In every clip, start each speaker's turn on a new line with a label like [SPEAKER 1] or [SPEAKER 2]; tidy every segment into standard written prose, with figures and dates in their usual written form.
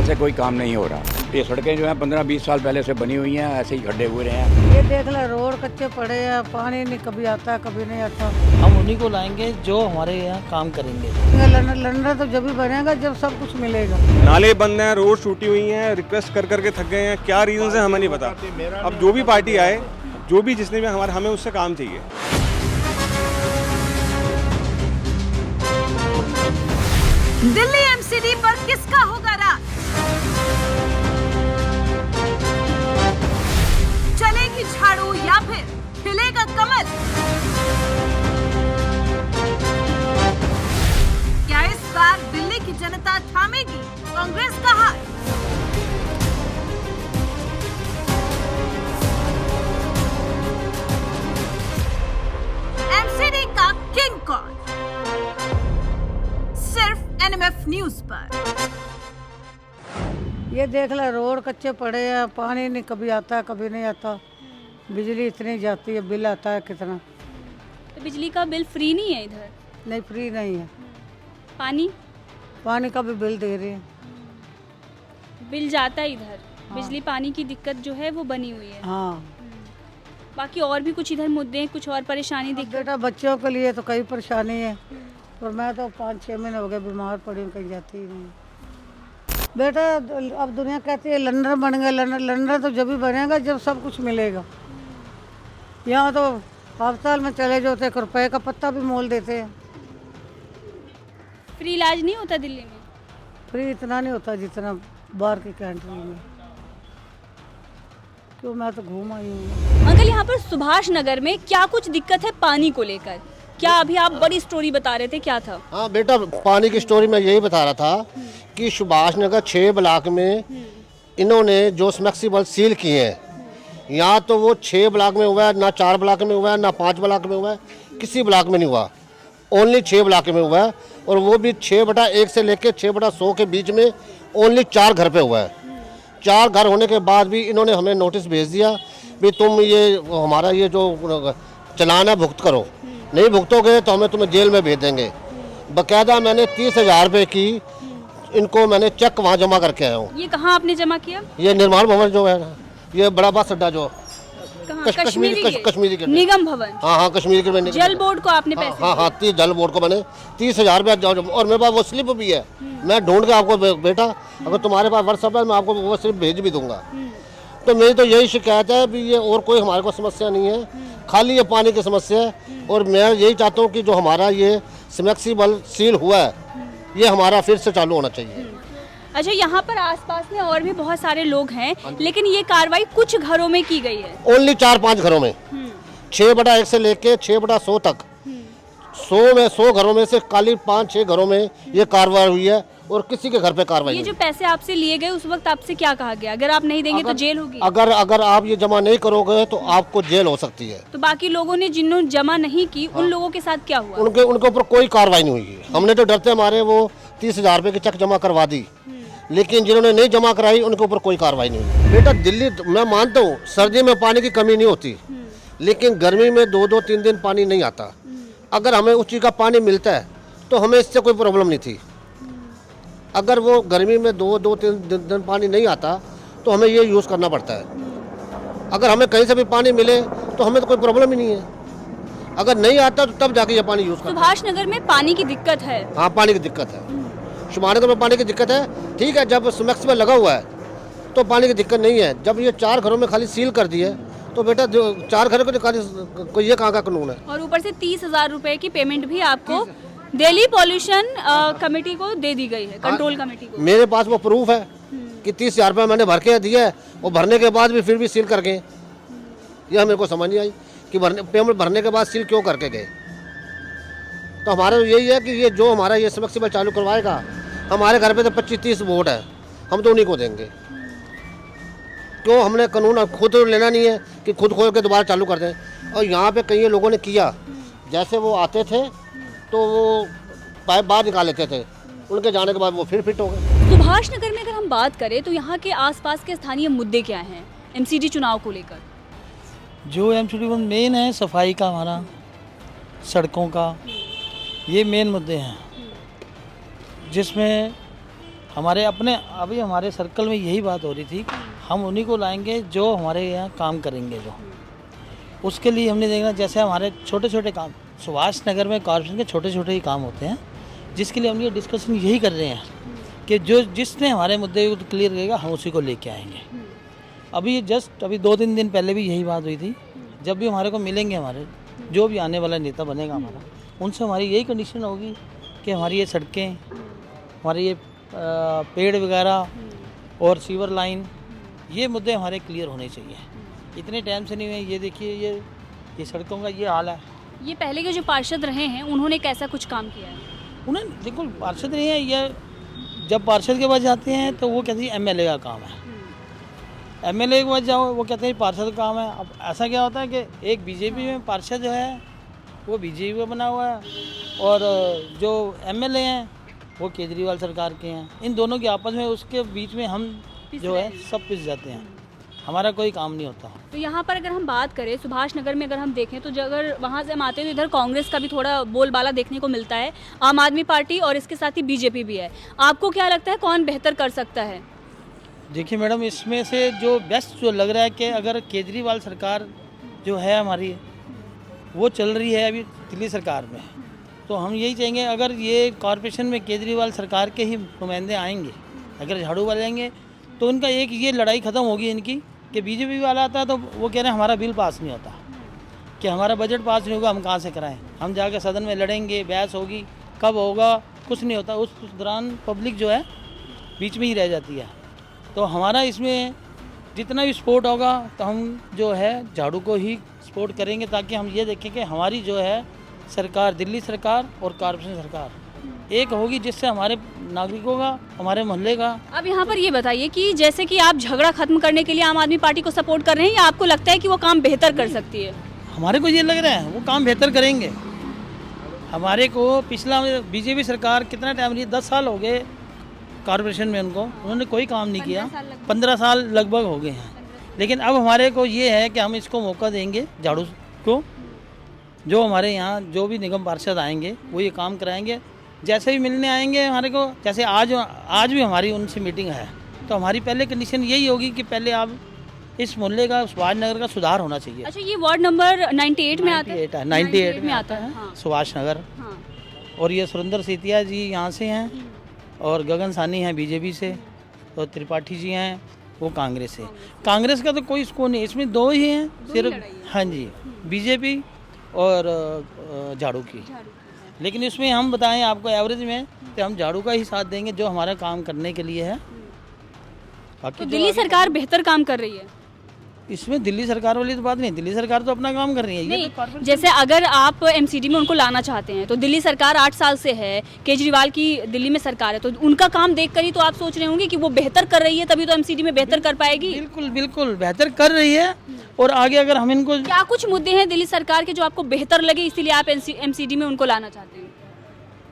[SPEAKER 1] से कोई काम नहीं हो रहा। ये सड़कें जो हैं 15-20 साल पहले से बनी हुई हैं, ऐसे ही गड्ढे हुए रहे हैं।
[SPEAKER 2] ये देख ले, रोड कच्चे पड़े हैं, पानी नहीं कभी आता कभी नहीं आता।
[SPEAKER 3] हम उन्हीं को लाएंगे जो हमारे यहाँ काम करेंगे।
[SPEAKER 2] लंडन तो जब भी बनेगा जब सब कुछ मिलेगा।
[SPEAKER 4] नाले बंद हैं, रोड टूटी हुई हैं, रिक्वेस्ट कर करके थक गए हैं। क्या रीजन है हमें नहीं पता। अब जो भी पार्टी आए, जो भी जिसने भी हमें उससे काम चाहिए।
[SPEAKER 5] दिल्ली एमसीडी पर किसका होगा राज? चलेगी झाड़ू या फिर खिलेगा कमल? क्या इस बार दिल्ली की जनता थामेगी कांग्रेस का हाथ? एमसीडी का किंग कौन? सिर्फ एनएमएफ न्यूज पर।
[SPEAKER 2] ये देख ले, रोड कच्चे पड़े हैं, पानी नहीं कभी आता कभी नहीं आता। बिजली इतनी जाती है, बिल आता है कितना।
[SPEAKER 6] तो बिजली का बिल फ्री नहीं है इधर?
[SPEAKER 2] नहीं, फ्री नहीं है।
[SPEAKER 6] पानी
[SPEAKER 2] का भी बिल दे रही है।
[SPEAKER 6] बिल जाता है इधर। बिजली पानी की दिक्कत जो है वो बनी हुई है।
[SPEAKER 2] हाँ,
[SPEAKER 6] बाकी और भी कुछ इधर मुद्दे हैं, कुछ और परेशानी दिक्कत?
[SPEAKER 2] बेटा बच्चों के लिए तो कई परेशानी है, और मैं तो 5-6 महीने हो गए बीमार पड़ी हूँ, कहीं जाती ही नहीं। बेटा अब दुनिया कहती है लंदन बन गया, लंदन तो जब भी बनेगा जब सब कुछ मिलेगा। यहाँ तो अस्पताल में चले जाते, 1 रुपए का पत्ता भी मोल देते हैं।
[SPEAKER 6] फ्री इलाज नहीं होता दिल्ली में?
[SPEAKER 2] फ्री इतना नहीं होता जितना बाहर की कंट्री में। क्यों, मैं तो घूम आई हूँ।
[SPEAKER 6] अंकल, यहाँ पर सुभाष नगर में क्या कुछ दिक्कत है पानी को लेकर? क्या अभी आप बड़ी स्टोरी बता रहे थे, क्या था?
[SPEAKER 7] हाँ बेटा, पानी की स्टोरी मैं यही बता रहा था कि सुभाष नगर 6 ब्लॉक में इन्होंने जो समर्सिबल सील किए हैं, यहाँ तो वो 6 ब्लॉक में हुआ है, ना 4 ब्लॉक में हुआ है, ना 5 ब्लॉक में हुआ है, किसी ब्लॉक में नहीं हुआ। ओनली 6 ब्लॉक में हुआ है, और वो भी 6/1 से लेकर 6/100 के बीच में ओनली 4 घर पे हुआ है। 4 घर होने के बाद भी इन्होंने हमें नोटिस भेज दिया भी तुम ये हमारा ये जो चलान है भुगत करो, नहीं भुगतोगे तो हमें तुम्हें जेल में भेज देंगे। बाकायदा मैंने 30,000 रुपये की इनको मैंने चेक वहाँ जमा करके आया हूँ।
[SPEAKER 6] ये कहाँ आपने जमा किया?
[SPEAKER 7] ये निर्माण भवन जो है ना, ये बड़ा बस अड्डा जो
[SPEAKER 6] कश्मीरी निगम भवन।
[SPEAKER 7] हाँ, कश्मीर के
[SPEAKER 6] जल बोर्ड को आपने पैसे?
[SPEAKER 7] हाँ, जल बोर्ड को मैंने 30,000 रुपया, और मेरे पास वो स्लिप भी है। मैं ढूंढ के आपको बेटा, अगर तुम्हारे पास व्हाट्सएप है मैं आपको वो स्लिप भेज भी दूंगा। तो मेरी तो यही शिकायत है भी ये और कोई हमारे को समस्या नहीं है, खाली ये पानी की समस्या है। और मैं यही चाहता हूँ कि जो हमारा ये समर्सिबल सील हुआ है ये हमारा फिर से चालू होना चाहिए।
[SPEAKER 6] अच्छा, यहाँ पर आसपास में और भी बहुत सारे लोग हैं, लेकिन ये कार्रवाई कुछ घरों में की गई है।
[SPEAKER 7] ओनली 4-5 घरों में, 6/1 से लेके 6/100 तक। 100 घरों में से खाली 5-6 घरों में ये कार्रवाई हुई है, और किसी के घर पे कार्रवाई
[SPEAKER 6] ये
[SPEAKER 7] नहीं।
[SPEAKER 6] जो पैसे आपसे लिए गए उस वक्त आपसे क्या कहा गया? अगर आप नहीं देंगे तो जेल होगी?
[SPEAKER 7] अगर आप ये जमा नहीं करोगे तो आपको जेल हो सकती है।
[SPEAKER 6] तो बाकी लोगों ने जिन्होंने जमा नहीं की, उन लोगों के साथ क्या हुआ?
[SPEAKER 7] उनके ऊपर कोई कार्रवाई नहीं हुई। हमने तो डरते मारे वो 30,000 रुपये की चेक जमा करवा दी, लेकिन जिन्होंने नहीं जमा कराई उनके ऊपर कोई कार्रवाई नहीं हुई। बेटा दिल्ली, मैं मानता हूँ सर्दी में पानी की कमी नहीं होती, लेकिन गर्मी में 2-3 दिन पानी नहीं आता। अगर हमें उस चीज़ का पानी मिलता है तो हमें इससे कोई प्रॉब्लम नहीं थी। अगर वो गर्मी में 2-3 दिन पानी नहीं आता तो हमें ये यूज़ करना पड़ता है। अगर हमें कहीं से भी पानी मिले तो हमें तो कोई प्रॉब्लम ही नहीं है। अगर नहीं आता तो तब जाके ये पानी यूज़ करना।
[SPEAKER 6] सुभाष नगर में पानी की दिक्कत है?
[SPEAKER 7] हाँ, पानी की दिक्कत है। सुभाष नगर में पानी की दिक्कत है, ठीक है। जब समर्सिबल लगा हुआ है तो पानी की दिक्कत नहीं है। जब ये 4 घरों में खाली सील कर दिए तो बेटा 4 घरों को ये कहाँ का कानून है?
[SPEAKER 6] और ऊपर से 30,000 रुपए की पेमेंट भी आपको दिल्ली पॉल्यूशन कमेटी को दे दी गई है, कंट्रोल कमेटी को।
[SPEAKER 7] मेरे पास वो प्रूफ है कि 30,000 रुपये मैंने भर के दिया है, और भरने के बाद भी फिर भी सील कर गए। यह मेरे को समझ नहीं आई कि पेमेंट भरने के बाद सील क्यों करके गए। तो हमारा यही है कि ये जो हमारा ये समर्सिबल चालू करवाएगा, हमारे घर पे तो 25-30 वोट है, हम तो उन्हीं को देंगे। क्यों, हमने कानून खुद लेना नहीं है कि खुद खोल के दोबारा चालू कर दें। और यहाँ पे कई लोगों ने किया, जैसे वो आते थे तो वो पाइप बाहर निकाल लेते थे, उनके जाने के बाद वो फिर फिट हो गए।
[SPEAKER 6] सुभाष नगर में अगर हम बात करें तो यहाँ के आसपास के स्थानीय मुद्दे क्या हैं एमसीडी चुनाव को लेकर?
[SPEAKER 3] जो एमसीडी मेन है सफाई का, हमारा सड़कों का, ये मेन मुद्दे हैं, जिसमें हमारे अपने अभी हमारे सर्कल में यही बात हो रही थी, हम उन्हीं को लाएंगे जो हमारे यहाँ काम करेंगे। जो उसके लिए हमने देखना, जैसे हमारे छोटे छोटे काम सुभाष नगर में कॉर्पोरेशन के छोटे छोटे ही काम होते हैं, जिसके लिए हम ये डिस्कशन यही कर रहे हैं कि जो जिसने हमारे मुद्दे को क्लियर करेगा हम उसी को लेके आएंगे। अभी 2-3 दिन पहले भी यही बात हुई थी। जब भी हमारे को मिलेंगे, हमारे जो भी आने वाला नेता बनेगा हमारा, उनसे हमारी यही कंडीशन होगी कि हमारी ये सड़कें, हमारे ये पेड़ वगैरह और सीवर लाइन, ये मुद्दे हमारे क्लियर होने चाहिए। इतने टाइम से नहीं हुए। ये देखिए, ये सड़कों का ये हाल है।
[SPEAKER 6] ये पहले के जो पार्षद रहे हैं उन्होंने कैसा कुछ काम किया है?
[SPEAKER 3] उन्हें देखो, पार्षद रहे हैं, ये जब पार्षद के पास जाते हैं तो वो कहते हैं एमएलए का काम है। एमएलए के पास जाओ, वो कहते हैं पार्षद का काम है। अब ऐसा क्या होता है कि एक बीजेपी में पार्षद जो है वो बीजेपी में बना हुआ है, और जो एमएलए हैं वो केजरीवाल सरकार के हैं। इन दोनों के आपस में, उसके बीच में हम जो है सब पिस जाते हैं। हमारा कोई काम नहीं होता।
[SPEAKER 6] तो यहाँ पर अगर हम बात करें सुभाष नगर में, अगर हम देखें तो अगर वहाँ से हम आते हैं तो इधर कांग्रेस का भी थोड़ा बोलबाला देखने को मिलता है, आम आदमी पार्टी और इसके साथ ही बीजेपी भी है। आपको क्या लगता है कौन बेहतर कर सकता है?
[SPEAKER 3] देखिए मैडम, इसमें से जो बेस्ट जो लग रहा है कि अगर केजरीवाल सरकार जो है हमारी, वो चल रही है अभी दिल्ली सरकार में, तो हम यही चाहेंगे अगर ये कॉरपोरेशन में केजरीवाल सरकार के ही नुमाइंदे आएंगे, अगर झाड़ू वाले आएंगे, तो उनका एक ये लड़ाई ख़त्म होगी इनकी कि बीजेपी वाला आता है तो वो कह रहे हैं हमारा बिल पास नहीं होता, कि हमारा बजट पास नहीं होगा, हम कहाँ से कराएं। हम जाकर सदन में लड़ेंगे, बहस होगी, कब होगा कुछ नहीं होता। उस दौरान पब्लिक जो है बीच में ही रह जाती है। तो हमारा इसमें जितना भी सपोर्ट होगा तो हम जो है झाड़ू को ही सपोर्ट करेंगे, ताकि हम ये देखें कि हमारी जो है सरकार, दिल्ली सरकार और कॉर्पोरेशन सरकार एक होगी, जिससे हमारे नागरिकों का, हमारे मोहल्ले का।
[SPEAKER 6] अब यहाँ पर ये बताइए कि जैसे कि आप झगड़ा खत्म करने के लिए आम आदमी पार्टी को सपोर्ट कर रहे हैं, या आपको लगता है कि वो काम बेहतर कर सकती है?
[SPEAKER 3] हमारे को ये लग रहा है वो काम बेहतर करेंगे। हमारे को पिछला बीजेपी सरकार कितना टाइम रही, 10 साल हो गए कॉर्पोरेशन में, उन्होंने कोई काम नहीं किया। 15 साल लगभग हो गए हैं। लेकिन अब हमारे को ये है कि हम इसको मौका देंगे झाड़ू को, जो हमारे यहाँ जो भी निगम पार्षद आएंगे वो ये काम कराएंगे। जैसे भी मिलने आएंगे हमारे को, जैसे आज भी हमारी उनसे मीटिंग है, तो हमारी पहले कंडीशन यही होगी कि पहले आप इस मोहल्ले का, सुभाष नगर का सुधार होना चाहिए।
[SPEAKER 6] अच्छा, ये वार्ड नंबर 98 में आता है?
[SPEAKER 3] 98 में आता है,
[SPEAKER 6] हाँ।
[SPEAKER 3] सुभाष नगर।
[SPEAKER 6] हाँ।
[SPEAKER 3] और ये सुरेंद्र सेतिया जी यहाँ से हैं, और गगन सानी हैं बीजेपी से, और त्रिपाठी जी हैं वो कांग्रेस से। कांग्रेस का तो कोई इसको नहीं, इसमें दो ही हैं सिर्फ, हाँ जी, बीजेपी और झाड़ू की। लेकिन इसमें हम बताएं आपको एवरेज में, तो हम झाड़ू का ही साथ देंगे जो हमारा काम करने के लिए है।
[SPEAKER 6] तो दिल्ली सरकार बेहतर काम कर रही है
[SPEAKER 3] इसमें? दिल्ली सरकार वाली तो बात नहीं, दिल्ली सरकार तो अपना काम कर रही है।
[SPEAKER 6] नहीं, जैसे अगर आप एमसीडी में उनको लाना चाहते हैं, तो दिल्ली सरकार 8 साल से है, केजरीवाल की दिल्ली में सरकार है, तो उनका काम देखकर ही तो आप सोच रहे होंगे कि वो बेहतर कर रही है, तभी तो एमसीडी में बेहतर कर पाएगी।
[SPEAKER 3] बिल्कुल बिल्कुल बेहतर कर रही है। और आगे अगर हम इनको,
[SPEAKER 6] क्या कुछ मुद्दे हैं दिल्ली सरकार के जो आपको बेहतर लगे, इसीलिए आप एमसीडी में उनको लाना चाहते हैं?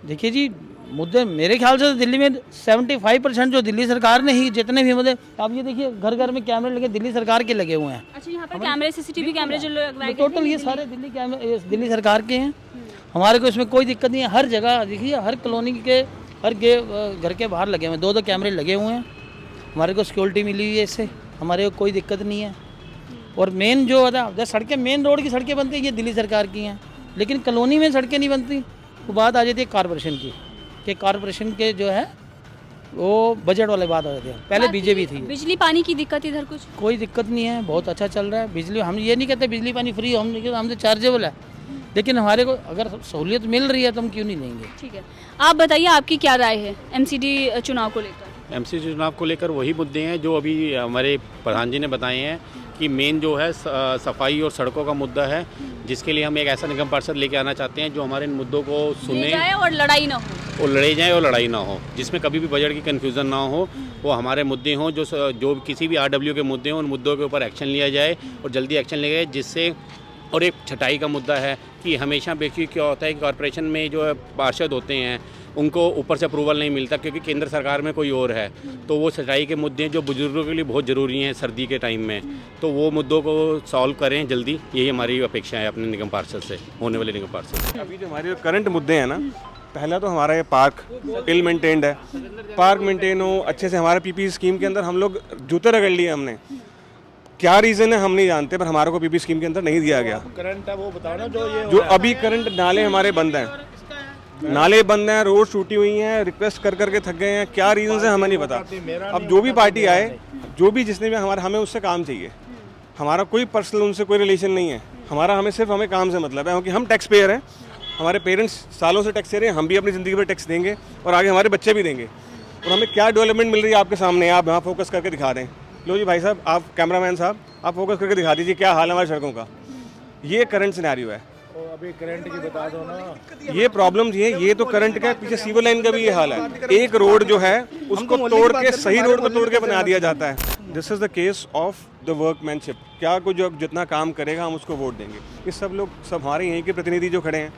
[SPEAKER 3] देखिए जी, मुद्दे मेरे ख्याल से दिल्ली में 75% जो दिल्ली सरकार ने ही, जितने भी मुद्दे, आप ये देखिए घर घर में कैमरे लगे दिल्ली सरकार के लगे हुए हैं।
[SPEAKER 6] अच्छा, यहाँ पर कैमरे, सीसीटीवी कैमरे जो लगवाए गए
[SPEAKER 3] टोटल ये सारे दिल्ली सरकार के हैं। हमारे को इसमें कोई दिक्कत नहीं है। हर जगह देखिए, हर कॉलोनी के हर घर के बाहर लगे हुए हैं, 2-2 कैमरे लगे हुए हैं। हमारे को सिक्योरिटी मिली हुई है, इससे हमारे को कोई दिक्कत नहीं है। और मेन जो होता है, सड़कें, मेन रोड की सड़कें बनती हैं, ये दिल्ली सरकार की हैं, लेकिन कॉलोनी में सड़कें नहीं बनती। वो बात आ जाती है कॉर्पोरेशन की, कि कॉर्पोरेशन के जो है वो बजट वाले बात आ जाती है। पहले बीजेपी थी।
[SPEAKER 6] बिजली पानी की दिक्कत इधर कुछ?
[SPEAKER 3] कोई दिक्कत नहीं है, बहुत अच्छा चल रहा है बिजली। हम ये नहीं कहते बिजली पानी फ्री, हम नहीं कहते, हम तो चार्जेबल है, लेकिन हमारे को अगर सहूलियत मिल रही है तो हम क्यों नहीं लेंगे।
[SPEAKER 6] ठीक है, आप बताइए आपकी क्या राय है एमसीडी चुनाव को लेकर?
[SPEAKER 8] एमसीडी चुनाव को लेकर वही मुद्दे हैं जो अभी हमारे प्रधान जी ने बताए हैं, कि मेन जो है सफाई और सड़कों का मुद्दा है, जिसके लिए हम एक ऐसा निगम पार्षद लेके आना चाहते हैं जो हमारे इन मुद्दों को सुने
[SPEAKER 6] जाए और लड़ाई ना हो,
[SPEAKER 8] और लड़े जाए और लड़ाई ना हो, जिसमें कभी भी बजट की कन्फ्यूज़न ना हो। वो हमारे मुद्दे हों, जो किसी भी आरडब्ल्यू के मुद्दे हों, उन मुद्दों के ऊपर एक्शन लिया जाए और जल्दी एक्शन लिया जाए, जिससे। और एक छटाई का मुद्दा है कि हमेशा बेसिक क्या होता है कि कॉर्पोरेशन में जो पार्षद होते हैं उनको ऊपर से अप्रूवल नहीं मिलता, क्योंकि केंद्र सरकार में कोई और है। तो वो छटाई के मुद्दे जो बुजुर्गों के लिए बहुत ज़रूरी हैं सर्दी के टाइम में, तो वो मुद्दों को सॉल्व करें जल्दी, यही हमारी अपेक्षा है अपने निगम पार्षद से, होने वाले निगम पार्षद से।
[SPEAKER 4] अभी जो हमारे करंट मुद्दे हैं ना, पहला तो हमारा ये पार्क इल मेंटेन्ड है, पार्क मेंटेन हो अच्छे से। हमारे पीपी स्कीम के अंदर हम लोग जूते रगड़ लिए हमने, क्या रीज़न है हम नहीं जानते, पर हमारे को पीपी स्कीम के अंदर नहीं दिया गया।
[SPEAKER 9] करंट है वो बताओ ना, जो
[SPEAKER 4] अभी करंट, नाले हमारे बंद हैं, नाले बंद हैं, रोड टूटी हुई हैं, रिक्वेस्ट कर करके थक गए हैं, क्या रीज़न है हमें नहीं पता। अब जो भी पार्टी आए, जो भी जिसने भी हमें उससे काम चाहिए। हमारा कोई पर्सनल उनसे कोई रिलेशन नहीं है, हमें काम से मतलब है, क्योंकि हम टैक्स पेयर हैं। हमारे पेरेंट्स सालों से टैक्स दे रहे हैं, हम भी अपनी ज़िंदगी पर टैक्स देंगे और आगे हमारे बच्चे भी देंगे। और हमें क्या डेवलपमेंट मिल रही है आपके सामने, आप यहाँ फोकस करके दिखा दें। लो जी भाई साहब, आप कैमरामैन साहब, आप फोकस करके दिखा दीजिए क्या हाल है हमारी सड़कों का। ये करंट सिनेरियो है।
[SPEAKER 9] अभी करंट की बता दो ना,
[SPEAKER 4] ये प्रॉब्लम्स ये तो करंट का, पीछे सीवर लाइन का भी ये हाल है। एक रोड जो है उसको तोड़ के, सही रोड को तोड़ के बना दिया जाता है। This is the case of the workmanship. क्या कोई जो जितना काम करेगा हम उसको वोट देंगे। ये सब लोग, सब हमारे यहीं के प्रतिनिधि जो खड़े हैं,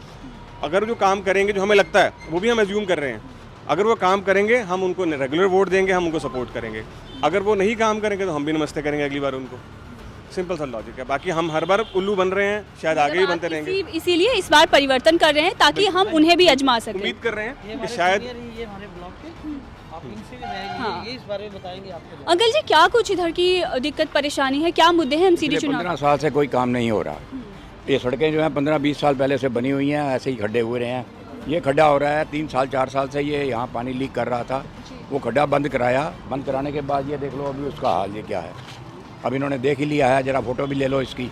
[SPEAKER 4] अगर जो काम करेंगे, जो हमें लगता है, वो भी हम एज्यूम कर रहे हैं, अगर वो काम करेंगे हम उनको रेगुलर वोट देंगे, हम उनको सपोर्ट करेंगे। अगर वो नहीं काम करेंगे तो हम भी नमस्ते करेंगे अगली बार उनको। सिंपल सा लॉजिक है। बाकी हम हर बार उल्लू बन रहे हैं, शायद आगे भी बनते रहेंगे।
[SPEAKER 6] इसीलिए इस बार परिवर्तन कर रहे हैं ताकि हम उन्हें भी आजमा सकें।
[SPEAKER 4] उम्मीद कर रहे हैं कि शायद
[SPEAKER 3] ये हमारे ब्लॉक के, आप इनसे भी रहेंगे, ये इस बारे में बताएंगे आपको।
[SPEAKER 6] अंकल जी, क्या कुछ इधर की दिक्कत परेशानी है, क्या मुद्दे हैं एमसीडी चुनाव?
[SPEAKER 1] 15 साल से कोई काम नहीं हो रहा। ये सड़कें जो हैं 15-20 साल पहले से बनी हुई हैं, ऐसे ही खड्डे हुए रहे हैं। ये खड्डा हो रहा है 3 साल 4 साल से, ये यहाँ पानी लीक कर रहा था, वो खड्डा बंद कराया। बंद कराने के बाद ये देख लो अभी उसका हाल ये क्या है। अब इन्होंने देख ही लिया है, जरा फोटो भी ले लो इसकी।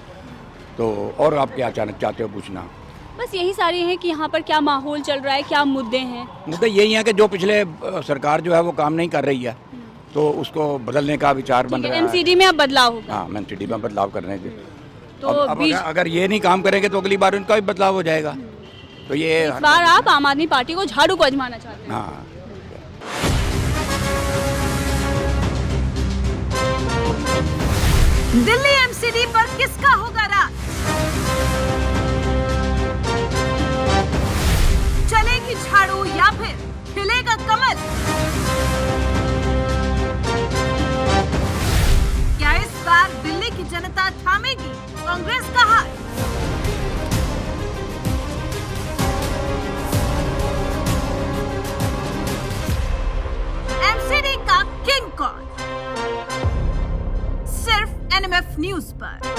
[SPEAKER 1] तो और आप क्या चाहते हो पूछना?
[SPEAKER 6] बस यही सारे हैं कि यहाँ पर क्या माहौल चल रहा है, क्या मुद्दे हैं?
[SPEAKER 1] मुद्दा यही है कि जो पिछले सरकार जो है वो काम नहीं कर रही है, तो उसको बदलने का विचार बन रहा है।
[SPEAKER 6] एमसीडी में अब बदलाव होगा।
[SPEAKER 1] हाँ, एमसीडी में बदलाव करने के।
[SPEAKER 6] तो
[SPEAKER 1] अब अगर ये नहीं काम करेंगे तो अगली बार उनका भी बदलाव हो जाएगा। तो ये
[SPEAKER 6] इस बार आप आम आदमी पार्टी को, झाड़ू को आजमाना चाहते हैं?
[SPEAKER 1] हाँ।
[SPEAKER 5] दिल्ली एमसीडी पर किसका होगा राज? चलेगी झाड़ू या फिर खिलेगा कमल? क्या इस बार दिल्ली की जनता थामेगी कांग्रेस का हाथ? एमसीडी का किंग कौन? सिर्फ एनएमएफ न्यूज पर।